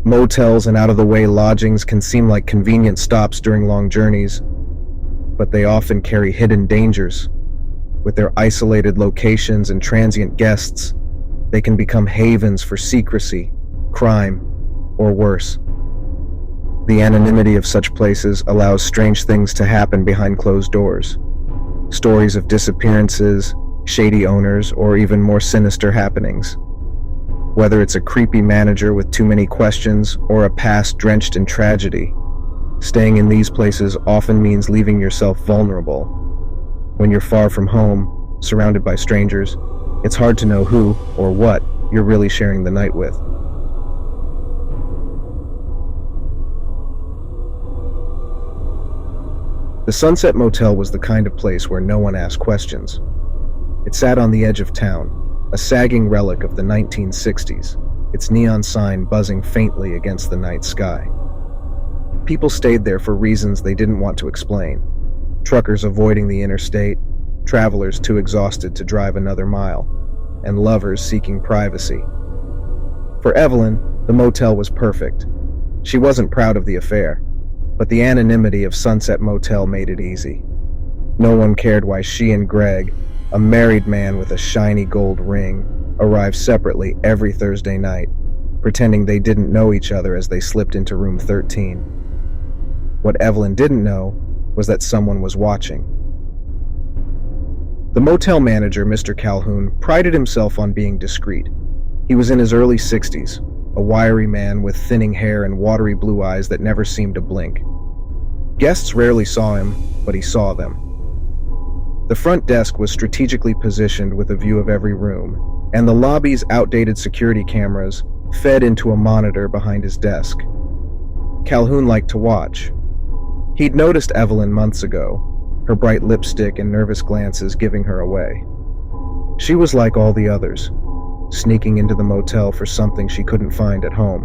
Motels and out-of-the-way lodgings can seem like convenient stops during long journeys, but they often carry hidden dangers. With their isolated locations and transient guests, they can become havens for secrecy, crime, or worse. The anonymity of such places allows strange things to happen behind closed doors. Stories of disappearances, shady owners, or even more sinister happenings. Whether it's a creepy manager with too many questions or a past drenched in tragedy, staying in these places often means leaving yourself vulnerable. When you're far from home, surrounded by strangers, it's hard to know who or what you're really sharing the night with. The Sunset Motel was the kind of place where no one asked questions. It sat on the edge of town, a sagging relic of the 1960s, its neon sign buzzing faintly against the night sky. People stayed there for reasons they didn't want to explain. Truckers avoiding the interstate, travelers too exhausted to drive another mile, and lovers seeking privacy. For Evelyn, the motel was perfect. She wasn't proud of the affair, but the anonymity of Sunset Motel made it easy. No one cared why she and Greg, a married man with a shiny gold ring, arrived separately every Thursday night, pretending they didn't know each other as they slipped into room 13. What Evelyn didn't know was that someone was watching. The motel manager, Mr. Calhoun, prided himself on being discreet. He was in his early 60s, a wiry man with thinning hair and watery blue eyes that never seemed to blink. Guests rarely saw him, but he saw them. The front desk was strategically positioned with a view of every room, and the lobby's outdated security cameras fed into a monitor behind his desk. Calhoun liked to watch. He'd noticed Evelyn months ago, her bright lipstick and nervous glances giving her away. She was like all the others, sneaking into the motel for something she couldn't find at home.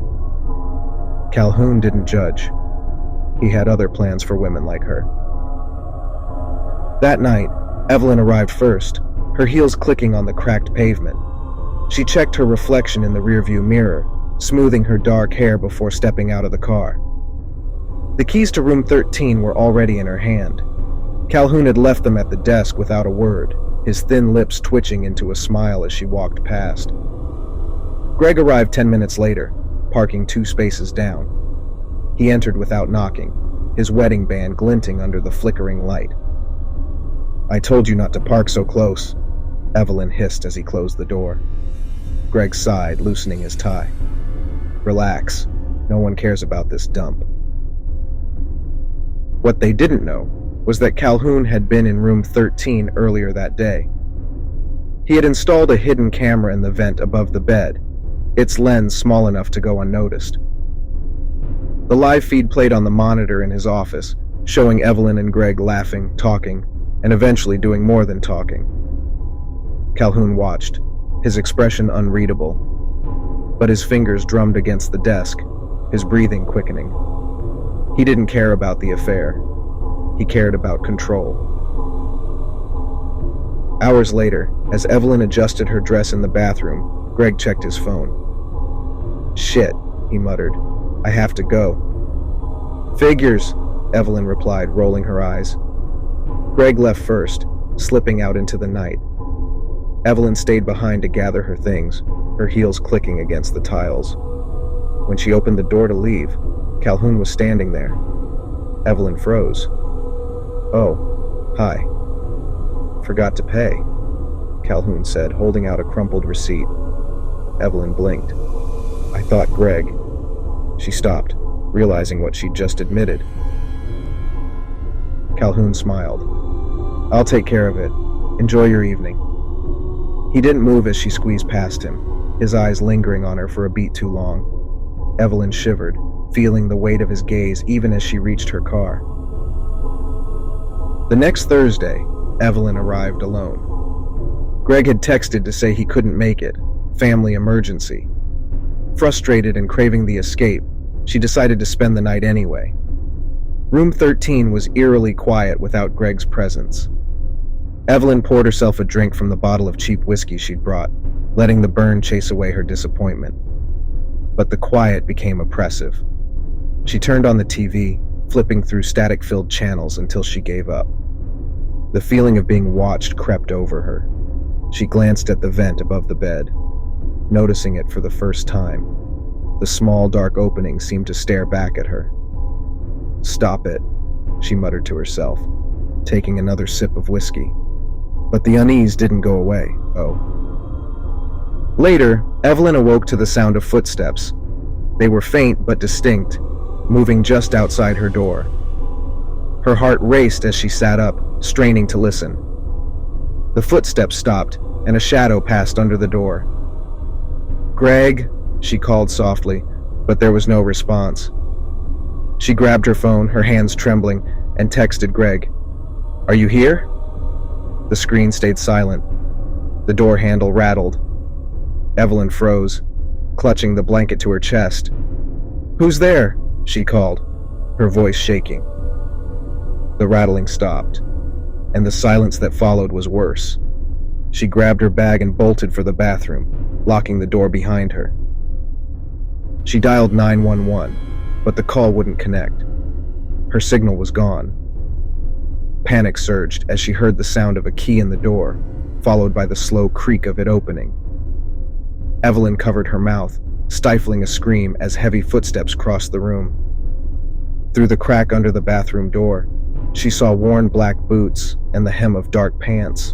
Calhoun didn't judge. He had other plans for women like her. That night, Evelyn arrived first, her heels clicking on the cracked pavement. She checked her reflection in the rearview mirror, smoothing her dark hair before stepping out of the car. The keys to room 13 were already in her hand. Calhoun had left them at the desk without a word, his thin lips twitching into a smile as she walked past. Greg arrived 10 minutes later, parking 2 spaces down. He entered without knocking, his wedding band glinting under the flickering light. "I told you not to park so close," Evelyn hissed as he closed the door. Greg sighed, loosening his tie. "Relax. No one cares about this dump." What they didn't know was that Calhoun had been in room 13 earlier that day. He had installed a hidden camera in the vent above the bed, its lens small enough to go unnoticed. The live feed played on the monitor in his office, showing Evelyn and Greg laughing, talking, and eventually doing more than talking. Calhoun watched, his expression unreadable, but his fingers drummed against the desk, his breathing quickening. He didn't care about the affair. He cared about control. Hours later, as Evelyn adjusted her dress in the bathroom, Greg checked his phone. "Shit," he muttered. "I have to go." "Figures," Evelyn replied, rolling her eyes. Greg left first, slipping out into the night. Evelyn stayed behind to gather her things, her heels clicking against the tiles. When she opened the door to leave, Calhoun was standing there. Evelyn froze. "Oh, hi. Forgot to pay," Calhoun said, holding out a crumpled receipt. Evelyn blinked. "I thought Greg..." She stopped, realizing what she'd just admitted. Calhoun smiled. "I'll take care of it. Enjoy your evening." He didn't move as she squeezed past him, his eyes lingering on her for a beat too long. Evelyn shivered, feeling the weight of his gaze even as she reached her car. The next Thursday, Evelyn arrived alone. Greg had texted to say he couldn't make it, family emergency. Frustrated and craving the escape, she decided to spend the night anyway. Room 13 was eerily quiet without Greg's presence. Evelyn poured herself a drink from the bottle of cheap whiskey she'd brought, letting the burn chase away her disappointment. but the quiet became oppressive. She turned on the TV, flipping through static-filled channels until she gave up. The feeling of being watched crept over her. She glanced at the vent above the bed, noticing it for the first time. The small, dark opening seemed to stare back at her. "Stop it," she muttered to herself, taking another sip of whiskey. But the unease didn't go away. Later, Evelyn awoke to the sound of footsteps. They were faint but distinct, moving just outside her door. Her heart raced as she sat up, straining to listen. The footsteps stopped, and a shadow passed under the door. "Greg," she called softly, but there was no response. She grabbed her phone, her hands trembling, and texted Greg. "Are you here?" The screen stayed silent. The door handle rattled. Evelyn froze, clutching the blanket to her chest. "Who's there?" she called, her voice shaking. The rattling stopped, and the silence that followed was worse. She grabbed her bag and bolted for the bathroom, locking the door behind her. She dialed 911, but the call wouldn't connect. Her signal was gone. Panic surged as she heard the sound of a key in the door, followed by the slow creak of it opening. Evelyn covered her mouth, stifling a scream as heavy footsteps crossed the room. Through the crack under the bathroom door, she saw worn black boots and the hem of dark pants.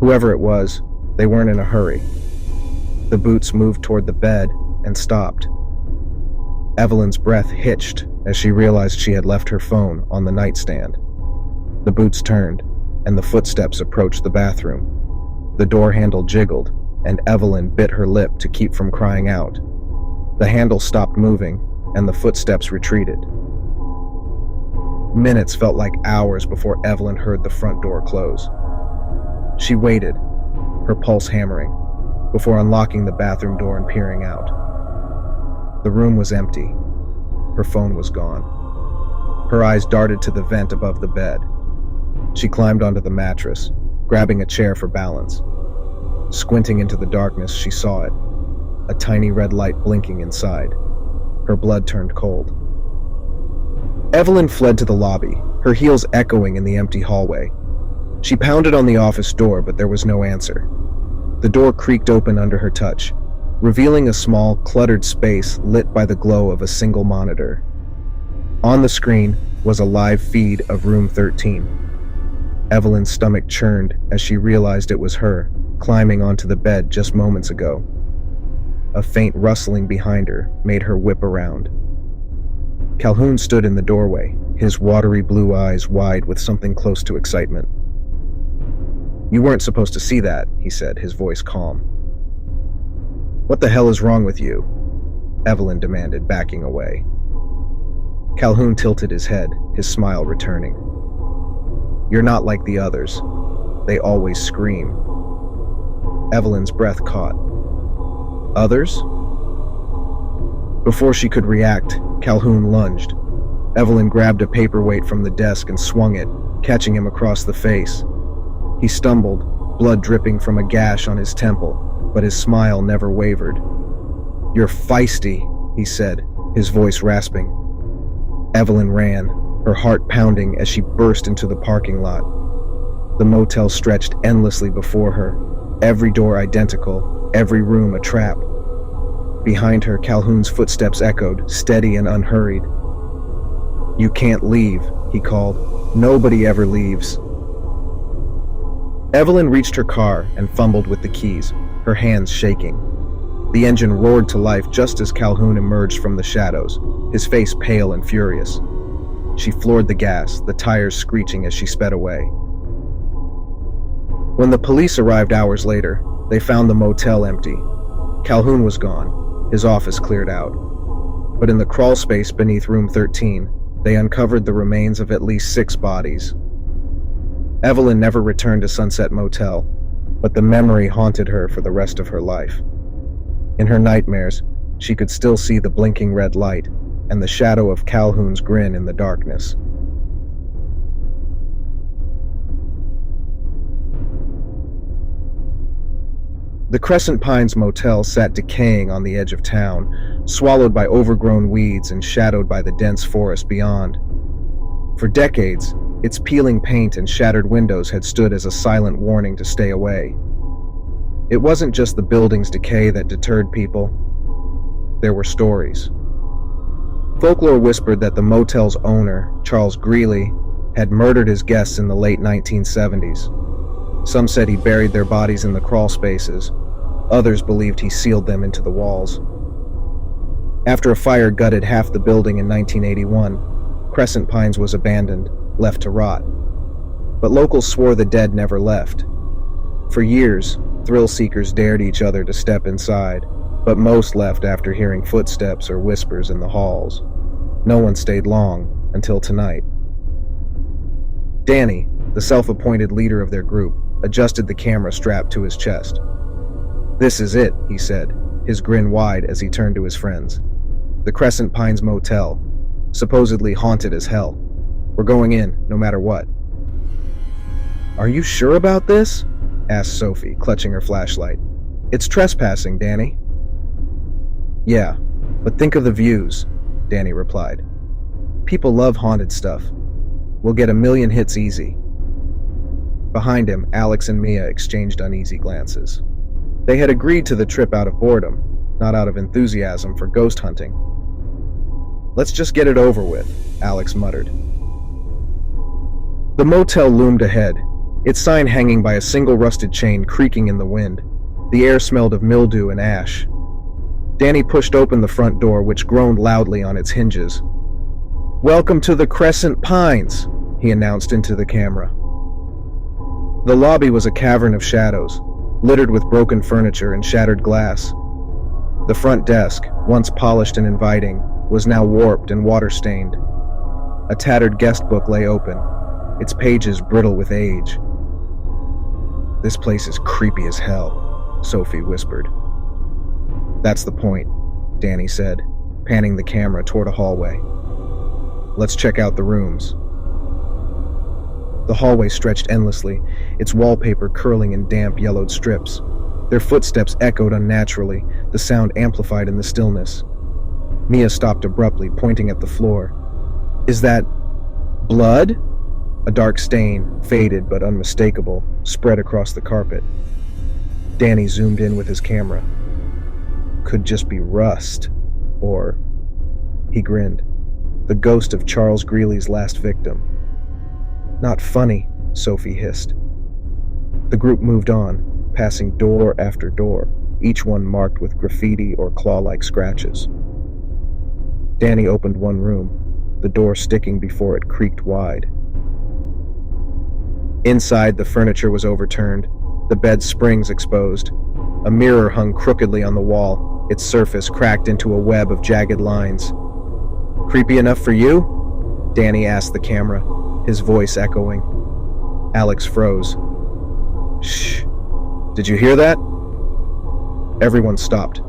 Whoever it was, they weren't in a hurry. The boots moved toward the bed and stopped. Evelyn's breath hitched as she realized she had left her phone on the nightstand. The boots turned, and the footsteps approached the bathroom. The door handle jiggled, and Evelyn bit her lip to keep from crying out. The handle stopped moving, and the footsteps retreated. Minutes felt like hours before Evelyn heard the front door close. She waited, her pulse hammering, before unlocking the bathroom door and peering out. The room was empty. Her phone was gone. Her eyes darted to the vent above the bed. She climbed onto the mattress, grabbing a chair for balance. Squinting into the darkness, she saw it, a tiny red light blinking inside. Her blood turned cold. Evelyn fled to the lobby, her heels echoing in the empty hallway. She pounded on the office door, but there was no answer. The door creaked open under her touch, revealing a small, cluttered space lit by the glow of a single monitor. On the screen was a live feed of Room 13. Evelyn's stomach churned as she realized it was her, climbing onto the bed just moments ago. A faint rustling behind her made her whip around. Calhoun stood in the doorway, his watery blue eyes wide with something close to excitement. "You weren't supposed to see that," he said, his voice calm. "What the hell is wrong with you?" Evelyn demanded, backing away. Calhoun tilted his head, his smile returning. "You're not like the others. They always scream." Evelyn's breath caught. "Others?" Before she could react, Calhoun lunged. Evelyn grabbed a paperweight from the desk and swung it, catching him across the face. He stumbled, blood dripping from a gash on his temple, but his smile never wavered. "You're feisty," he said, his voice rasping. Evelyn ran, her heart pounding as she burst into the parking lot. The motel stretched endlessly before her, every door identical, every room a trap. Behind her, Calhoun's footsteps echoed, steady and unhurried. "You can't leave," he called. "Nobody ever leaves." Evelyn reached her car and fumbled with the keys, her hands shaking. The engine roared to life just as Calhoun emerged from the shadows, his face pale and furious. She floored the gas, the tires screeching as she sped away. When the police arrived hours later, they found the motel empty. Calhoun was gone, his office cleared out. But in the crawl space beneath Room 13, they uncovered the remains of at least 6 bodies. Evelyn never returned to Sunset Motel, but the memory haunted her for the rest of her life. In her nightmares, she could still see the blinking red light and the shadow of Calhoun's grin in the darkness. The Crescent Pines Motel sat decaying on the edge of town, swallowed by overgrown weeds and shadowed by the dense forest beyond. For decades, its peeling paint and shattered windows had stood as a silent warning to stay away. It wasn't just the building's decay that deterred people. There were stories. Folklore whispered that the motel's owner, Charles Greeley, had murdered his guests in the late 1970s. Some said he buried their bodies in the crawl spaces. Others believed he sealed them into the walls. After a fire gutted half the building in 1981, Crescent Pines was abandoned, left to rot. But locals swore the dead never left. For years, thrill seekers dared each other to step inside, but most left after hearing footsteps or whispers in the halls. No one stayed long, until tonight. Danny, the self-appointed leader of their group, adjusted the camera strap to his chest. "This is it," he said, his grin wide as he turned to his friends. "The Crescent Pines Motel, supposedly haunted as hell. We're going in, no matter what." "Are you sure about this?" asked Sophie, clutching her flashlight. "It's trespassing, Danny." "Yeah, but think of the views," Danny replied. "People love haunted stuff. We'll get 1,000,000 hits easy." Behind him, Alex and Mia exchanged uneasy glances. They had agreed to the trip out of boredom, not out of enthusiasm for ghost hunting. "Let's just get it over with," Alex muttered. The motel loomed ahead, its sign hanging by a single rusted chain creaking in the wind. The air smelled of mildew and ash. Danny pushed open the front door, which groaned loudly on its hinges. "Welcome to the Crescent Pines," he announced into the camera. The lobby was a cavern of shadows, littered with broken furniture and shattered glass. The front desk, once polished and inviting, was now warped and water-stained. A tattered guest book lay open, its pages brittle with age. "This place is creepy as hell," Sophie whispered. "That's the point," Danny said, panning the camera toward a hallway. "Let's check out the rooms." The hallway stretched endlessly, its wallpaper curling in damp, yellowed strips. Their footsteps echoed unnaturally, the sound amplified in the stillness. Mia stopped abruptly, pointing at the floor. "Is that blood?" A dark stain, faded but unmistakable, spread across the carpet. Danny zoomed in with his camera. "Could just be rust, or..." He grinned. "The ghost of Charles Greeley's last victim." "Not funny," Sophie hissed. The group moved on, passing door after door, each one marked with graffiti or claw-like scratches. Danny opened one room, the door sticking before it creaked wide. Inside, the furniture was overturned, the bed's springs exposed. A mirror hung crookedly on the wall, its surface cracked into a web of jagged lines. "Creepy enough for you?" Danny asked the camera, his voice echoing. Alex froze. "Shh. Did you hear that?" Everyone stopped,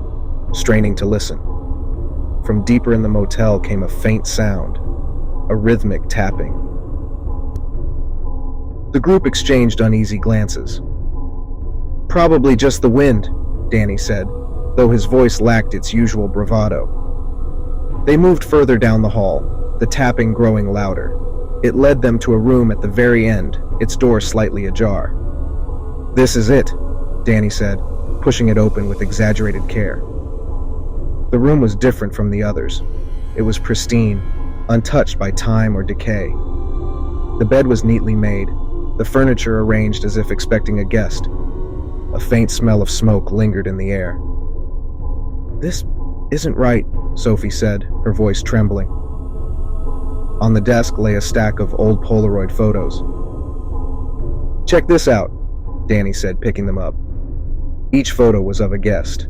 straining to listen. From deeper in the motel came a faint sound, a rhythmic tapping. The group exchanged uneasy glances. "Probably just the wind," Danny said, though his voice lacked its usual bravado. They moved further down the hall, the tapping growing louder. It led them to a room at the very end, its door slightly ajar. "This is it," Danny said, pushing it open with exaggerated care. The room was different from the others. It was pristine, untouched by time or decay. The bed was neatly made, the furniture arranged as if expecting a guest. A faint smell of smoke lingered in the air. "This isn't right," Sophie said, her voice trembling. On the desk lay a stack of old Polaroid photos. "Check this out," Danny said, picking them up. Each photo was of a guest.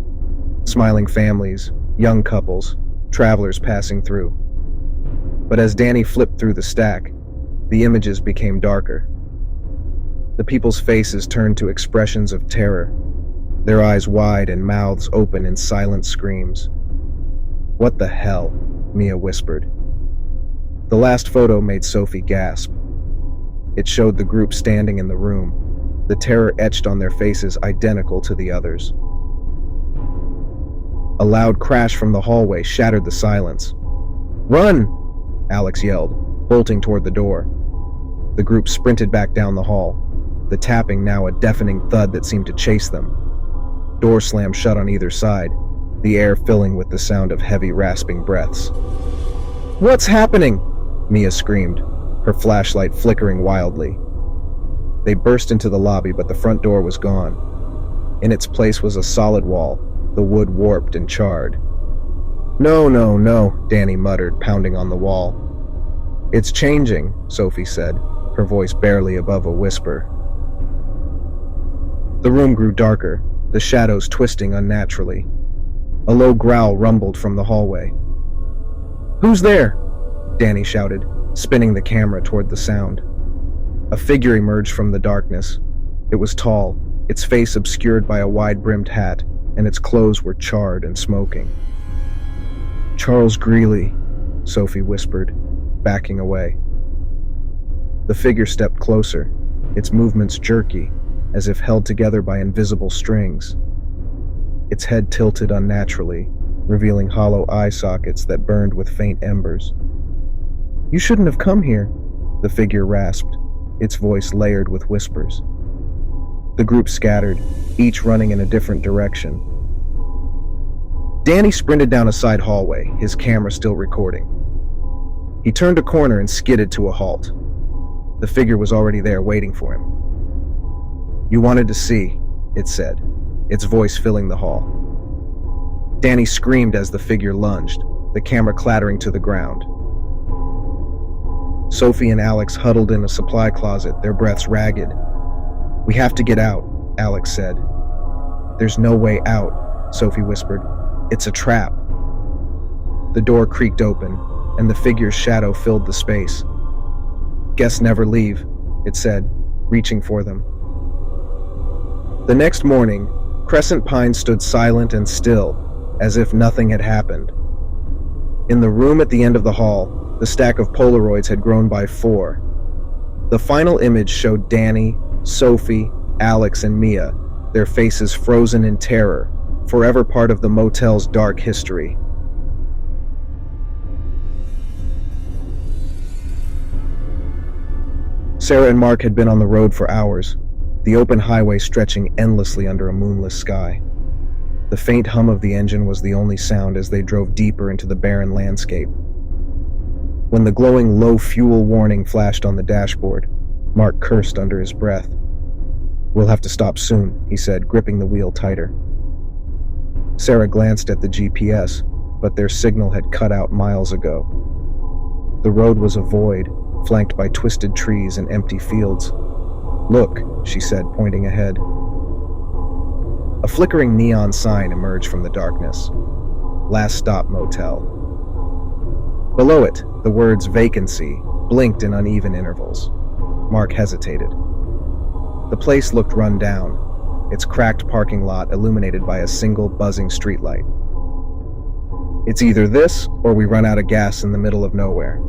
Smiling families, young couples, travelers passing through. But as Danny flipped through the stack, the images became darker. The people's faces turned to expressions of terror, their eyes wide and mouths open in silent screams. "What the hell?" Mia whispered. The last photo made Sophie gasp. It showed the group standing in the room, the terror etched on their faces identical to the others. A loud crash from the hallway shattered the silence. "Run!" Alex yelled, bolting toward the door. The group sprinted back down the hall, the tapping now a deafening thud that seemed to chase them. Doors slammed shut on either side, the air filling with the sound of heavy, rasping breaths. "What's happening?" Mia screamed, her flashlight flickering wildly. They burst into the lobby, but the front door was gone. In its place was a solid wall, the wood warped and charred. "No, no, no," Danny muttered, pounding on the wall. "It's changing," Sophie said, her voice barely above a whisper. The room grew darker, the shadows twisting unnaturally. A low growl rumbled from the hallway. "Who's there?" Danny shouted, spinning the camera toward the sound. A figure emerged from the darkness. It was tall, its face obscured by a wide-brimmed hat, and its clothes were charred and smoking. "Charles Greeley," Sophie whispered, backing away. The figure stepped closer, its movements jerky, as if held together by invisible strings. Its head tilted unnaturally, revealing hollow eye sockets that burned with faint embers. "You shouldn't have come here," the figure rasped, its voice layered with whispers. The group scattered, each running in a different direction. Danny sprinted down a side hallway, his camera still recording. He turned a corner and skidded to a halt. The figure was already there, waiting for him. "You wanted to see," it said, its voice filling the hall. Danny screamed as the figure lunged, the camera clattering to the ground. Sophie and Alex huddled in a supply closet, their breaths ragged. "We have to get out," Alex said. "There's no way out," Sophie whispered. "It's a trap." The door creaked open, and the figure's shadow filled the space. "Guess never leave," it said, reaching for them. The next morning, Crescent Pine stood silent and still, as if nothing had happened. In the room at the end of the hall, the stack of Polaroids had grown by 4. The final image showed Danny, Sophie, Alex, and Mia, their faces frozen in terror, forever part of the motel's dark history. Sarah and Mark had been on the road for hours, the open highway stretching endlessly under a moonless sky. The faint hum of the engine was the only sound as they drove deeper into the barren landscape. When the glowing low fuel warning flashed on the dashboard, Mark cursed under his breath. "We'll have to stop soon," he said, gripping the wheel tighter. Sarah glanced at the GPS, but their signal had cut out miles ago. The road was a void, flanked by twisted trees and empty fields. "Look," she said, pointing ahead. A flickering neon sign emerged from the darkness. "Last Stop Motel." Below it, the words "vacancy" blinked in uneven intervals. Mark hesitated. The place looked run down, its cracked parking lot illuminated by a single buzzing streetlight. "It's either this, or we run out of gas in the middle of nowhere,"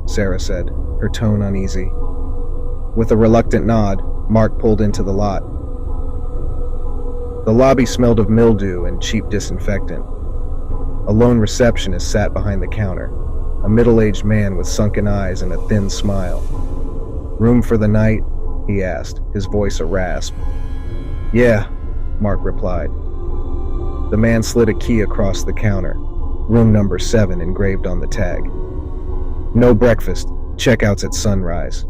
Sarah said, her tone uneasy. With a reluctant nod, Mark pulled into the lot. The lobby smelled of mildew and cheap disinfectant. A lone receptionist sat behind the counter, a middle-aged man with sunken eyes and a thin smile. "Room for the night?" he asked, his voice a rasp. "Yeah," Mark replied. The man slid a key across the counter, room number 7 engraved on the tag. "No breakfast, checkouts at sunrise."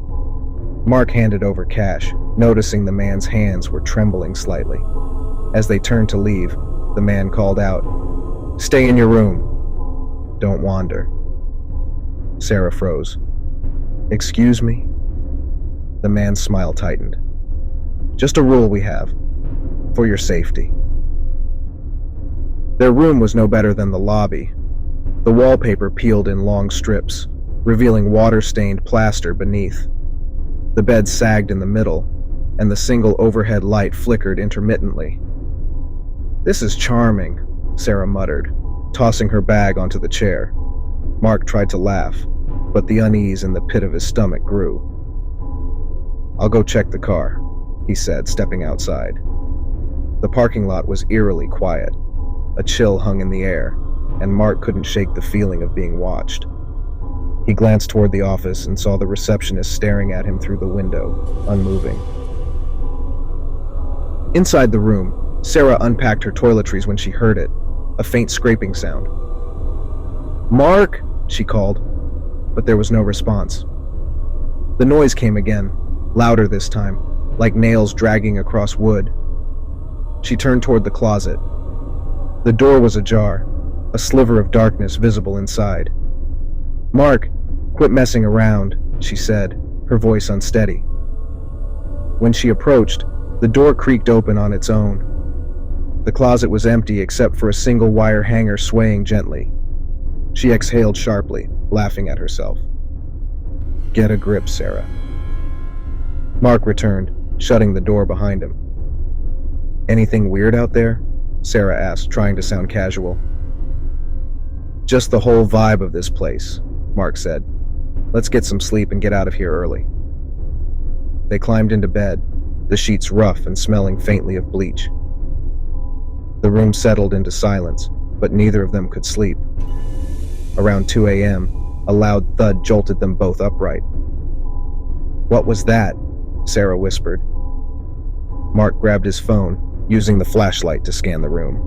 Mark handed over cash, noticing the man's hands were trembling slightly. As they turned to leave, the man called out, "Stay in your room. Don't wander." Sarah froze. "Excuse me?" The man's smile tightened. "Just a rule we have. For your safety." Their room was no better than the lobby. The wallpaper peeled in long strips, revealing water-stained plaster beneath. The bed sagged in the middle, and the single overhead light flickered intermittently. "This is charming," Sarah muttered, tossing her bag onto the chair. Mark tried to laugh, but the unease in the pit of his stomach grew. "I'll go check the car," he said, stepping outside. The parking lot was eerily quiet. A chill hung in the air, and Mark couldn't shake the feeling of being watched. He glanced toward the office and saw the receptionist staring at him through the window, unmoving. Inside the room, Sarah unpacked her toiletries when she heard it, a faint scraping sound. "Mark!" she called, but there was no response. The noise came again, louder this time, like nails dragging across wood. She turned toward the closet. The door was ajar, a sliver of darkness visible inside. "Mark, quit messing around," she said, her voice unsteady. When she approached, the door creaked open on its own. The closet was empty except for a single wire hanger swaying gently. She exhaled sharply, laughing at herself. "Get a grip, Sarah." Mark returned, shutting the door behind him. "Anything weird out there?" Sarah asked, trying to sound casual. "Just the whole vibe of this place," Mark said. "Let's get some sleep and get out of here early." They climbed into bed, the sheets rough and smelling faintly of bleach. The room settled into silence, but neither of them could sleep. Around 2 a.m., a loud thud jolted them both upright. "What was that?" Sarah whispered. Mark grabbed his phone, using the flashlight to scan the room.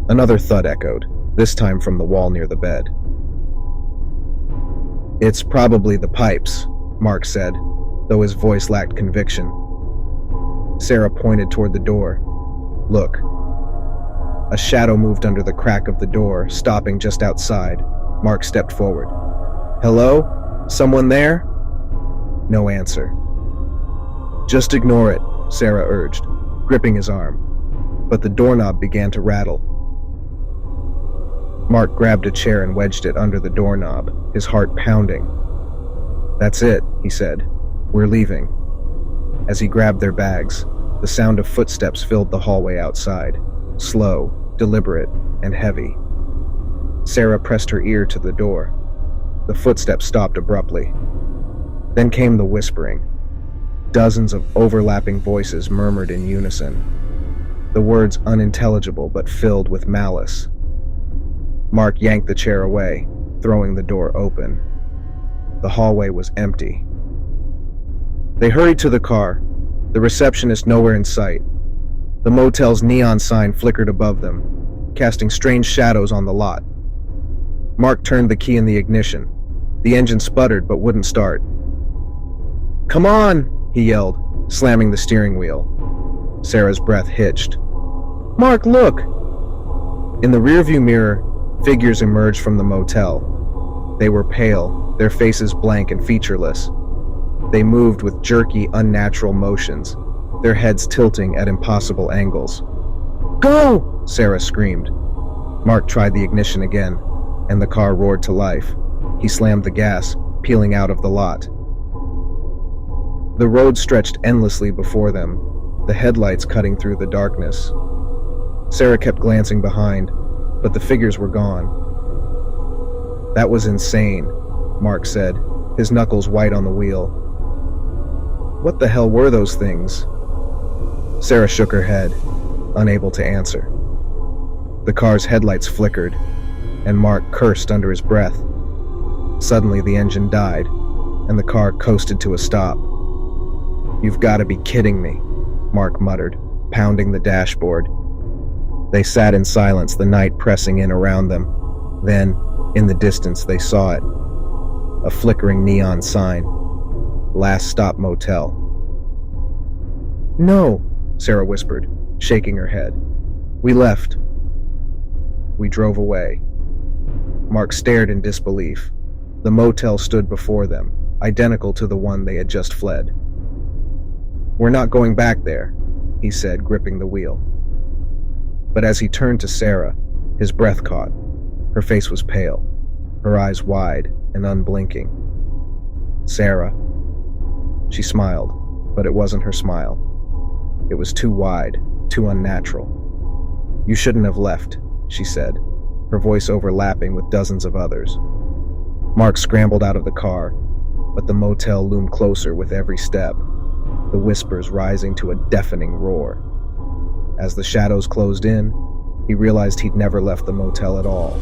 Another thud echoed, this time from the wall near the bed. "It's probably the pipes," Mark said, though his voice lacked conviction. Sarah pointed toward the door. "Look." A shadow moved under the crack of the door, stopping just outside. Mark stepped forward. "Hello? Someone there?" No answer. "Just ignore it," Sarah urged, gripping his arm. But the doorknob began to rattle. Mark grabbed a chair and wedged it under the doorknob, his heart pounding. "That's it," he said. "We're leaving." As he grabbed their bags, the sound of footsteps filled the hallway outside, slow, deliberate, and heavy. Sarah pressed her ear to the door. The footsteps stopped abruptly. Then came the whispering. Dozens of overlapping voices murmured in unison, the words unintelligible but filled with malice. Mark yanked the chair away, throwing the door open. The hallway was empty. They hurried to the car, the receptionist nowhere in sight. The motel's neon sign flickered above them, casting strange shadows on the lot. Mark turned the key in the ignition. The engine sputtered but wouldn't start. "Come on!" he yelled, slamming the steering wheel. Sarah's breath hitched. "Mark, look!" In the rearview mirror, figures emerged from the motel. They were pale, their faces blank and featureless. They moved with jerky, unnatural motions, their heads tilting at impossible angles. "Go!" Sarah screamed. Mark tried the ignition again, and the car roared to life. He slammed the gas, peeling out of the lot. The road stretched endlessly before them, the headlights cutting through the darkness. Sarah kept glancing behind, but the figures were gone. "That was insane," Mark said, his knuckles white on the wheel. "What the hell were those things?" Sarah shook her head, unable to answer. The car's headlights flickered, and Mark cursed under his breath. Suddenly the engine died, and the car coasted to a stop. "You've got to be kidding me," Mark muttered, pounding the dashboard. They sat in silence, the night pressing in around them. Then, in the distance, they saw it. A flickering neon sign. Last Stop Motel. "No," Sarah whispered, shaking her head. "We left." "We drove away." Mark stared in disbelief. The motel stood before them, identical to the one they had just fled. "We're not going back there," he said, gripping the wheel. But as he turned to Sarah, his breath caught. Her face was pale, her eyes wide and unblinking. "Sarah." She smiled, but it wasn't her smile. It was too wide, too unnatural. "You shouldn't have left," she said, her voice overlapping with dozens of others. Mark scrambled out of the car, but the motel loomed closer with every step. the whispers rising to a deafening roar. As the shadows closed in, he realized he'd never left the motel at all.